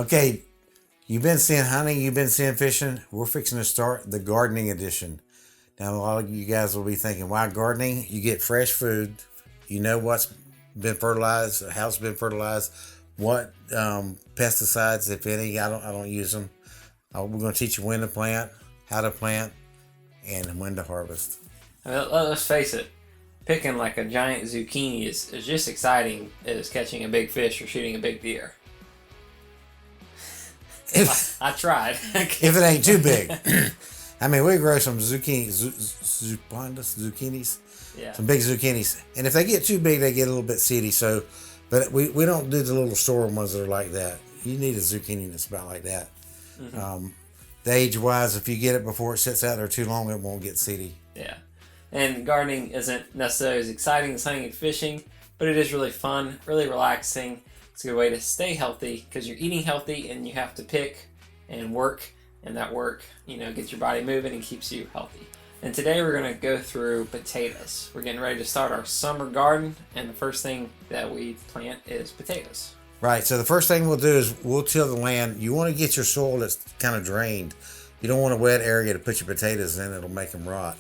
Okay, you've been seeing hunting, you've been seeing fishing. We're fixing to start the gardening edition. Now, a lot of you guys will be thinking, why gardening? You get fresh food. You know what's been fertilized, how it's been fertilized, what pesticides, if any. I don't use them. We're going to teach you when to plant, how to plant, and when to harvest. I mean, let's face it, picking like a giant zucchini is just exciting as catching a big fish or shooting a big deer. I tried. If it ain't too big. I mean, we grow some zucchinis, Yeah. some big zucchinis. And if they get too big, they get a little bit seedy. So, but we don't do the little store ones that are like that. You need a zucchini that's about like that. Mm-hmm. The age-wise, if you get it before it sits out there too long, it won't get seedy. Yeah. And gardening isn't necessarily as exciting as hunting and fishing, but it is really fun, really relaxing. It's a good way to stay healthy because you're eating healthy and you have to pick and work, and that work, gets your body moving and keeps you healthy. And today we're going to go through potatoes. We're getting ready to start our summer garden, and the first thing that we plant is potatoes. Right, so the first thing we'll do is we'll till the land. You want to get your soil that's kind of drained. You don't want a wet area to put your potatoes in, it'll make them rot.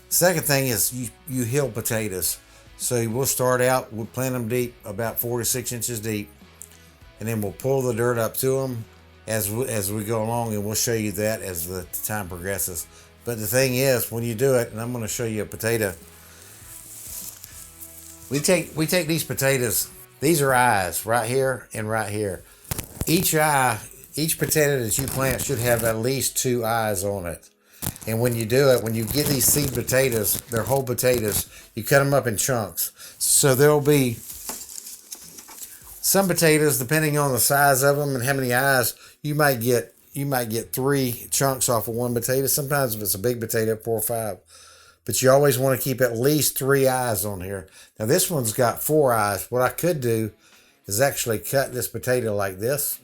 Second thing is you hill potatoes. So we'll start out, we'll plant them deep, about 4 to 6 inches deep, and then we'll pull the dirt up to them as we go along, and we'll show you that as the time progresses. But the thing is, when you do it, and I'm going to show you a potato, we take these potatoes. These are eyes right here and right here. Each potato that you plant should have at least 2 eyes on it. And when you do it, when you get these seed potatoes, they're whole potatoes, you cut them up in chunks. So there'll be some potatoes, depending on the size of them and how many eyes, you might get 3 chunks off of one potato. Sometimes if it's a big potato, 4 or 5. But you always want to keep at least 3 eyes on here. Now this one's got 4 eyes. What I could do is actually cut this potato like this.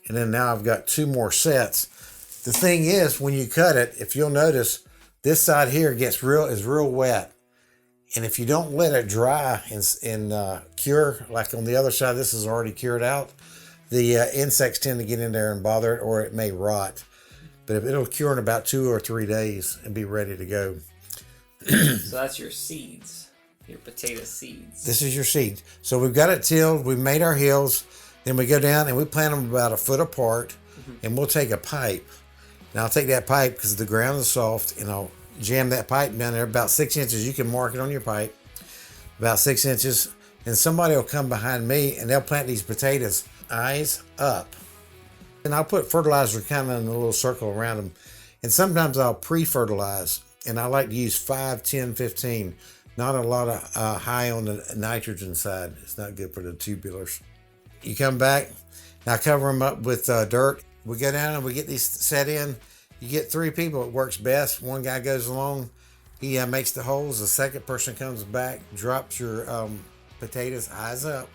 And then now I've got 2 more sets. The thing is, when you cut it, if you'll notice, this side here is real wet. And if you don't let it dry and cure, like on the other side, this is already cured out, the insects tend to get in there and bother it, or it may rot. But it'll cure in about 2 or 3 days and be ready to go. So that's your seeds, your potato seeds. This is your seed. So we've got it tilled, we've made our hills, then we go down and we plant them about 1 foot apart, and we'll take a pipe. Now I'll take that pipe because the ground is soft, and I'll jam that pipe down there about 6 inches. You can mark it on your pipe, about 6 inches, and somebody will come behind me and they'll plant these potatoes eyes up. And I'll put fertilizer kind of in a little circle around them. And sometimes I'll pre-fertilize, and I like to use 5, 10, 15. Not a lot of high on the nitrogen side. It's not good for the tubulars. You come back, now cover them up with dirt. We go down and we get these set in. You get 3 people, it works best. One guy goes along, he makes the holes. The second person comes back, drops your potatoes eyes up.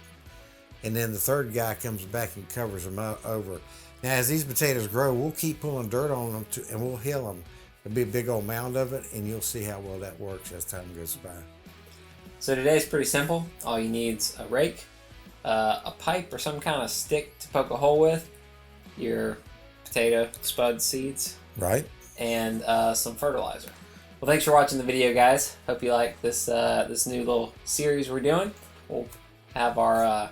And then the third guy comes back and covers them over. Now, as these potatoes grow, we'll keep pulling dirt on them and we'll hill them. There'll be a big old mound of it, and you'll see how well that works as time goes by. So today's pretty simple. All you need's a rake, a pipe or some kind of stick to poke a hole with, your potato spud seeds, right, and some fertilizer. Well, thanks for watching the video, guys. Hope you like this new little series we're doing. We'll have our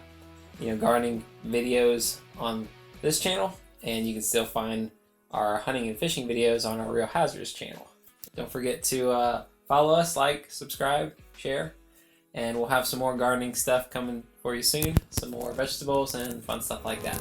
gardening videos on this channel, and you can still find our hunting and fishing videos on our Real Hazards channel. Don't forget to follow us, like, subscribe, share, and we'll have some more gardening stuff coming for you soon. Some more vegetables and fun stuff like that.